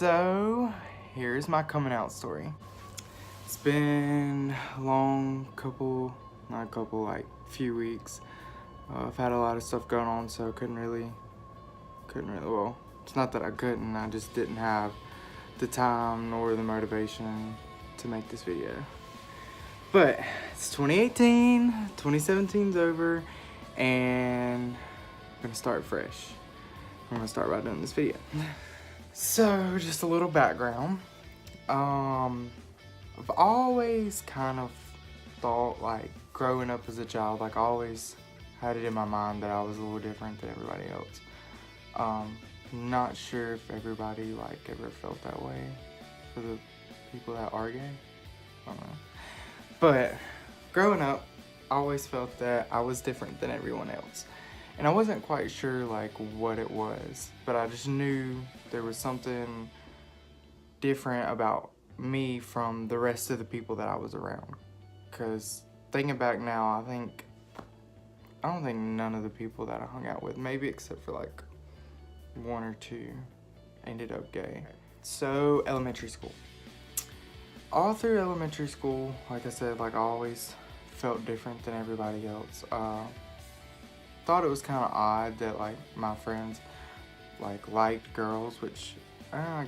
So, here's my coming out story. It's been a long few weeks. I've had a lot of stuff going on, so couldn't really, well, it's not that I couldn't, I just didn't have the time nor the motivation to make this video. But it's 2018, 2017's over, and I'm gonna start fresh. I'm gonna start by doing this video. So, just a little background. I've always kind of thought, like, growing up as a child, like, I always had it in my mind that I was a little different than everybody else. Not sure if everybody, like, ever felt that way for the people that are gay. I don't know. But, growing up, I always felt that I was different than everyone else. And I wasn't quite sure, like, what it was, but I just knew there was something different about me from the rest of the people that I was around. Because thinking back now, I don't think none of the people that I hung out with, maybe except for like one or two, ended up gay. So, elementary school. All through elementary school, like I said, like I always felt different than everybody else. Thought it was kind of odd that like my friends like liked girls, which I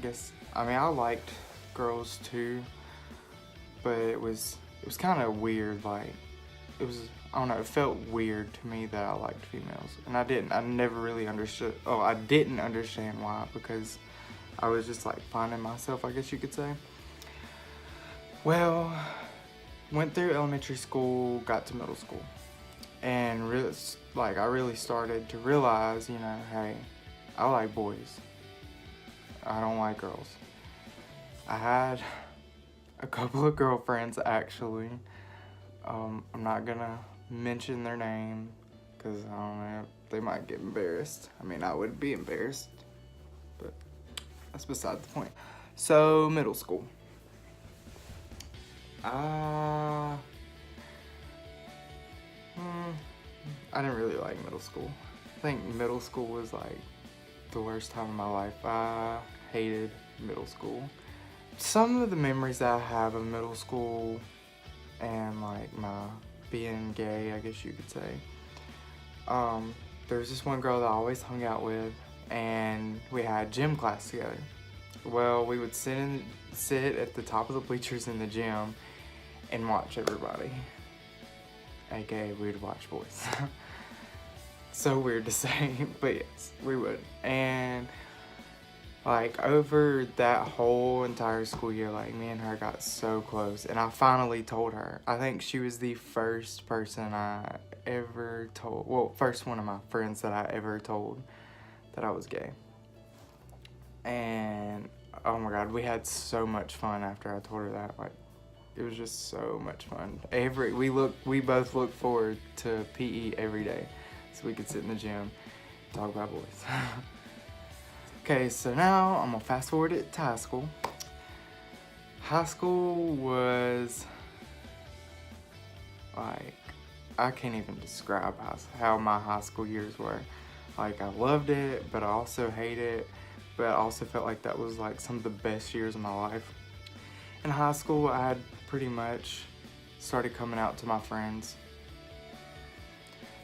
liked girls too, but it was kind of weird. Like I don't know, it felt weird to me that I liked females, and I never really understood. Oh, I didn't understand why, because I was just like finding myself, I guess you could say. Well, went through elementary school, got to middle school, and I really started to realize, you know, hey, I like boys. I don't like girls. I had a couple of girlfriends, actually. I'm not gonna mention their name, because I don't know, they might get embarrassed. I mean, I would be embarrassed, but that's beside the point. So, middle school. I didn't really like middle school. I think middle school was like the worst time of my life. I hated middle school. Some of the memories that I have of middle school and like my being gay, I guess you could say. There was this one girl that I always hung out with, and we had gym class together. Well, we would sit at the top of the bleachers in the gym and watch everybody. AKA, we would watch boys. So weird to say, but yes, we would. And like over that whole entire school year, like me and her got so close, and I finally told her. I think she was the first person I ever told, well, first one of my friends that I ever told that I was gay. And oh my God, we had so much fun after I told her that. Like, it was just so much fun. We both look forward to PE every day, so we could sit in the gym and talk about boys. Okay, so now I'm gonna fast forward it to high school. High school was like, I can't even describe how my high school years were. Like, I loved it, but I also hate it, but I also felt like that was like some of the best years of my life. In high school, I had pretty much started coming out to my friends,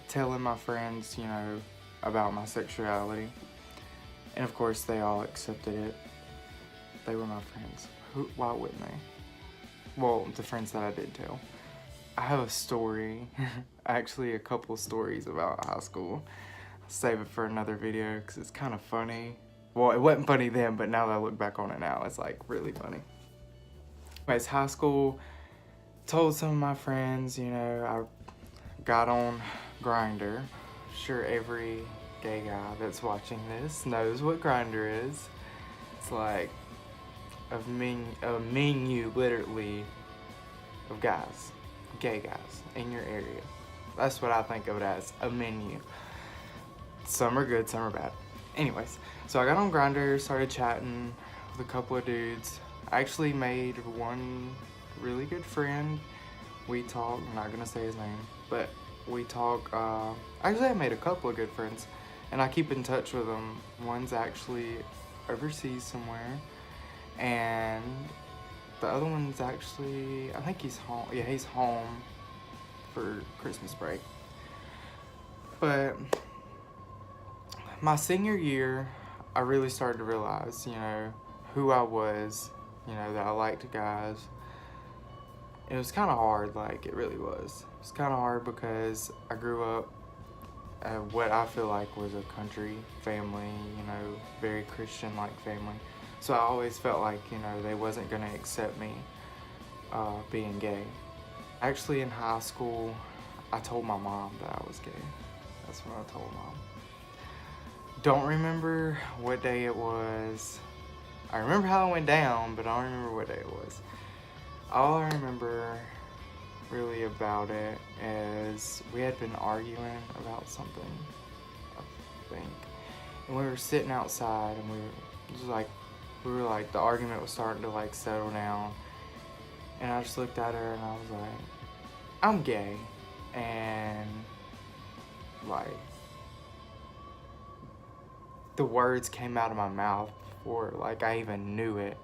telling my friends, you know, about my sexuality. And of course, they all accepted it. They were my friends. Why wouldn't they? Well, the friends that I did tell. I have a story, actually a couple stories about high school. I'll save it for another video because it's kind of funny. Well, it wasn't funny then, but now that I look back on it now, it's like really funny. Anyways, high school, told some of my friends, you know, I got on Grindr. Sure, every gay guy that's watching this knows what Grindr is. It's like a menu, literally, of guys, gay guys in your area. That's what I think of it as, a menu. Some are good, some are bad. Anyways, so I got on Grindr, started chatting with a couple of dudes. I actually made one really good friend. We talk, I'm not gonna say his name, but we talk. Actually, I made a couple of good friends, and I keep in touch with them. One's actually overseas somewhere, And the other one's actually, I think he's home. Yeah, he's home for Christmas break. But my senior year, I really started to realize, who I was, that I liked guys. It was kind of hard, like, it really was. It was kind of hard because I grew up at what I feel like was a country family, very Christian-like family. So I always felt like, they wasn't going to accept me being gay. Actually, in high school, I told my mom that I was gay. That's when I told Mom. Don't remember what day it was. I remember how it went down, but I don't remember what day it was. All I remember really about it is we had been arguing about something, I think. And we were sitting outside and we were like, the argument was starting to like settle down. And I just looked at her and I was like, I'm gay. And like, the words came out of my mouth before like I even knew it.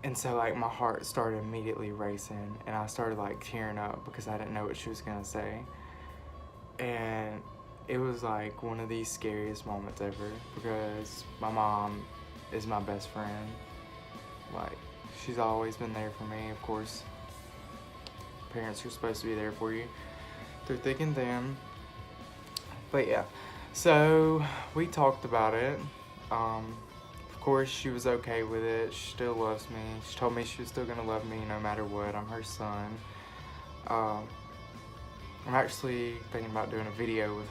And so like my heart started immediately racing and I started like tearing up because I didn't know what she was gonna say. And it was like one of the scariest moments ever because my mom is my best friend. Like, she's always been there for me, of course. Parents are supposed to be there for you through thick and thin. But yeah, so we talked about it. Of course, she was okay with it. She still loves me. She told me she was still gonna love me no matter what. I'm her son. I'm actually thinking about doing a video with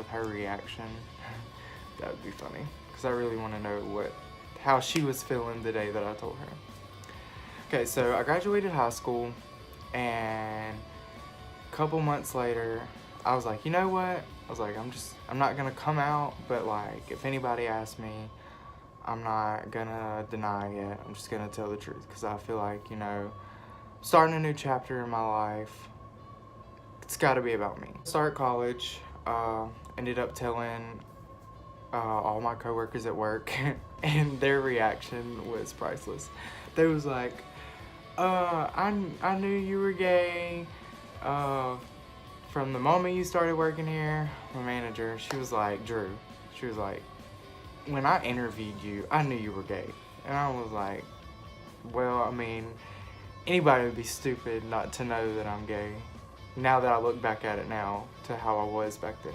her reaction. That would be funny, because I really want to know how she was feeling the day that I told her. Okay, so I graduated high school, and a couple months later, I was like, you know what? I was like, I'm not gonna come out, but like, if anybody asks me, I'm not gonna deny it. I'm just gonna tell the truth, because I feel like, starting a new chapter in my life, it's gotta be about me. Start college, ended up telling all my coworkers at work, and their reaction was priceless. They was like, I knew you were gay, from the moment you started working here. My manager, she was like, Drew, she was like, when I interviewed you, I knew you were gay. And I was like, well, I mean, anybody would be stupid not to know that I'm gay. Now that I look back at it now to how I was back then.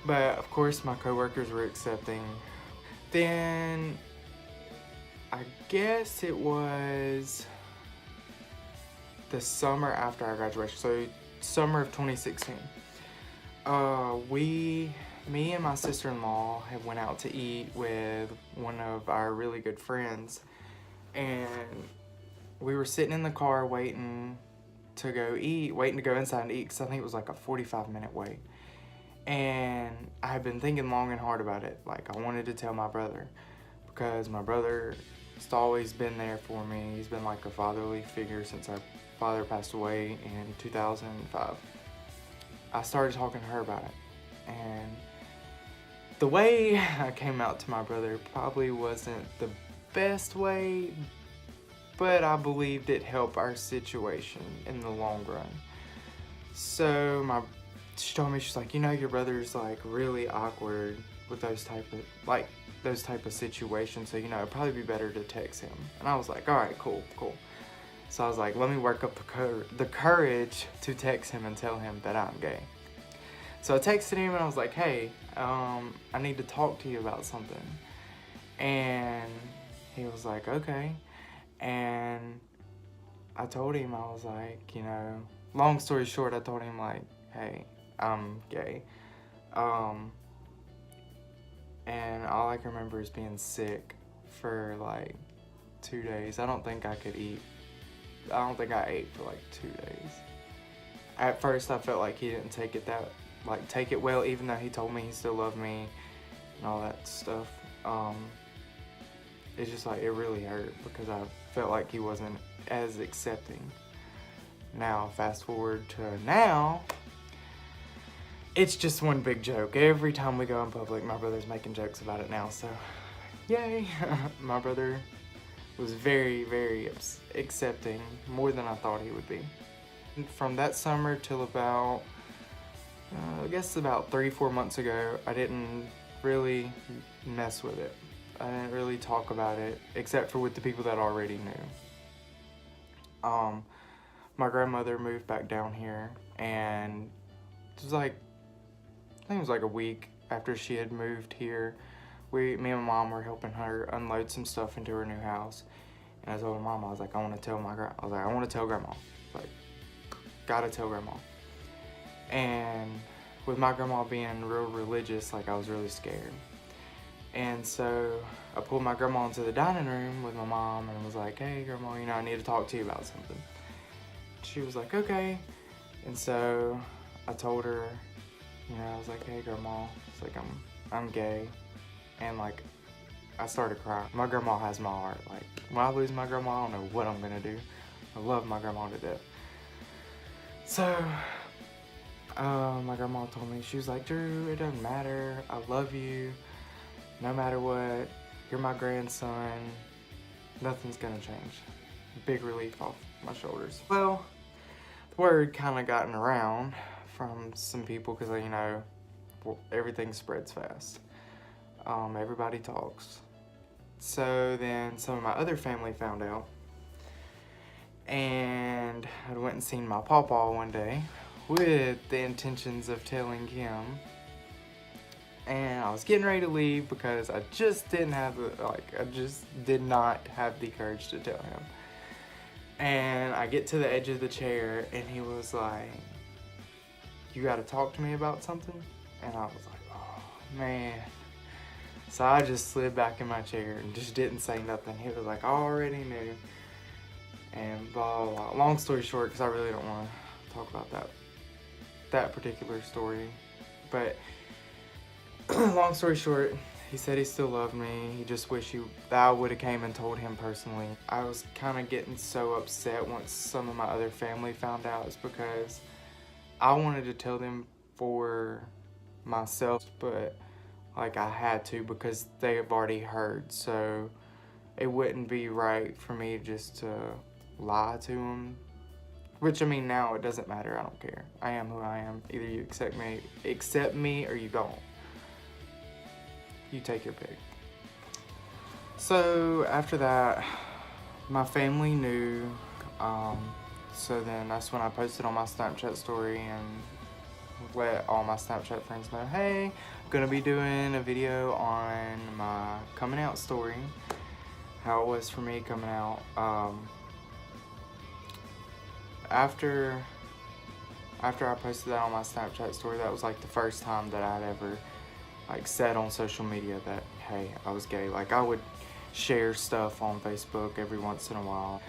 But of course my coworkers were accepting. Then I guess it was the summer after I graduated, so summer of 2016. Me and my sister-in-law had went out to eat with one of our really good friends, and we were sitting in the car waiting to go inside and eat, because I think it was like a 45-minute wait. And I had been thinking long and hard about it. Like, I wanted to tell my brother, because my brother has always been there for me. He's been like a fatherly figure since our father passed away in 2005. I started talking to her about it, and the way I came out to my brother probably wasn't the best way, but I believed it helped our situation in the long run. So she told me, she's like, your brother's like really awkward with those type of situations, so it'd probably be better to text him. And I was like, all right, cool. So I was like, let me work up the courage to text him and tell him that I'm gay. So I texted him and I was like, hey, I need to talk to you about something. And he was like, okay. And I told him, I was like, long story short, I told him like, hey, I'm gay. And all I can remember is being sick for like 2 days. I don't think I could eat. I don't think I ate for like 2 days. At first I felt like he didn't take it well, even though he told me he still loved me and all that stuff. It's just like, it really hurt because I felt like he wasn't as accepting. Now, fast forward to now, it's just one big joke. Every time we go in public, my brother's making jokes about it now, so yay. My brother was very, very accepting, more than I thought he would be. From that summer till about, I guess about 3-4 months ago, I didn't really mess with it. I didn't really talk about it, except for with the people that already knew. My grandmother moved back down here, and it was like, I think it was like a week after she had moved here. Me and my mom were helping her unload some stuff into her new house. And I told my mom, I was like, I want to tell grandma. Like, gotta tell grandma. And with my grandma being real religious, like, I was really scared. And so I pulled my grandma into the dining room with my mom and was like, hey grandma, I need to talk to you about something. She was like, okay. And so I told her, I was like, hey grandma, it's like I'm gay. And like, I started crying. My grandma has my heart. Like, when I lose my grandma, I don't know what I'm gonna do. I love my grandma to death. So, my grandma told me, she was like, Drew, it doesn't matter. I love you. No matter what, you're my grandson. Nothing's gonna change. Big relief off my shoulders. Well, the word kind of gotten around from some people because, everything spreads fast. Everybody talks. So then some of my other family found out, and I went and seen my pawpaw one day with the intentions of telling him, and I was getting ready to leave because I just didn't have I just did not have the courage to tell him. And I get to the edge of the chair, and he was like, you gotta talk to me about something? And I was like, oh man. So I just slid back in my chair and just didn't say nothing. He was like, I already knew. And blah, blah, blah. Long story short, because I really don't want to talk about that particular story. But long story short, he said he still loved me. He just wished that I would have came and told him personally. I was kind of getting so upset once some of my other family found out. It's because I wanted to tell them for myself, but like I had to because they have already heard. So it wouldn't be right for me just to lie to them. Which, now it doesn't matter. I don't care. I am who I am. Either you accept me or you don't. You take your pick. So after that, my family knew. So then that's when I posted on my Snapchat story and let all my Snapchat friends know, hey, I'm gonna be doing a video on my coming out story, how it was for me coming out. After I posted that on my Snapchat story, that was like the first time that I'd ever said on social media that, hey, I was gay. Like, I would share stuff on Facebook every once in a while.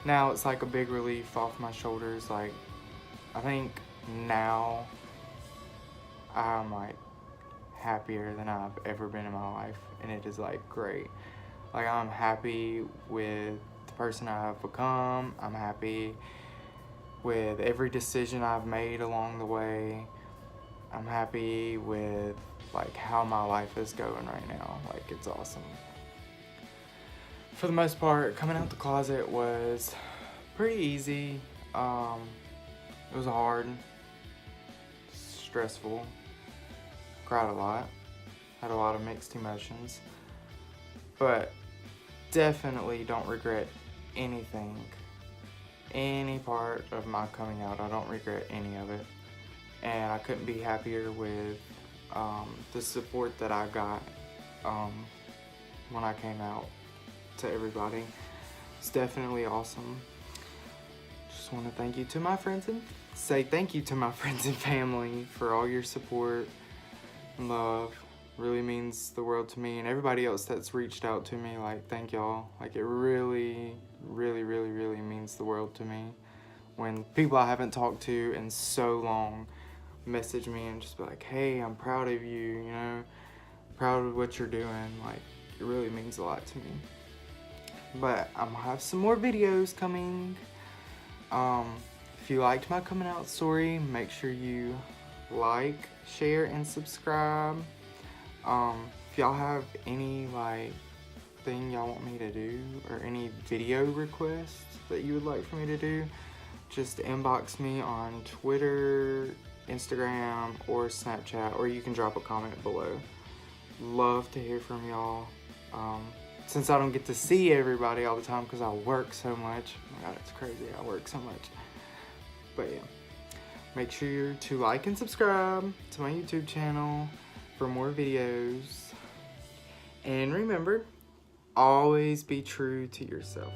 Now it's like a big relief off my shoulders. Like, I think now I'm happier than I've ever been in my life, and it is great. Like, I'm happy with the person I've become. I'm happy with every decision I've made along the way. I'm happy with how my life is going right now. It's awesome. For the most part, coming out the closet was pretty easy. It was hard, stressful, cried a lot, had a lot of mixed emotions, but definitely don't regret anything. Any part of my coming out, I don't regret any of it. And I couldn't be happier with the support that I got when I came out to everybody. It's definitely awesome. Just want to thank you to my friends and say thank you to my friends and family for all your support and love. Really means the world to me, and everybody else that's reached out to me. Thank y'all. It really, really, really, really means the world to me when people I haven't talked to in so long message me and just be like, hey, I'm proud of you, proud of what you're doing. It really means a lot to me. But I'm gonna have some more videos coming. If you liked my coming out story, make sure you share, and subscribe. If y'all have any thing y'all want me to do or any video requests that you would like for me to do, just inbox me on Twitter, Instagram, or Snapchat, or you can drop a comment below. Love to hear from y'all. Since I don't get to see everybody all the time because I work so much. Oh my God, it's crazy. I work so much. But yeah, make sure to like and subscribe to my YouTube channel for more videos. And remember, always be true to yourself.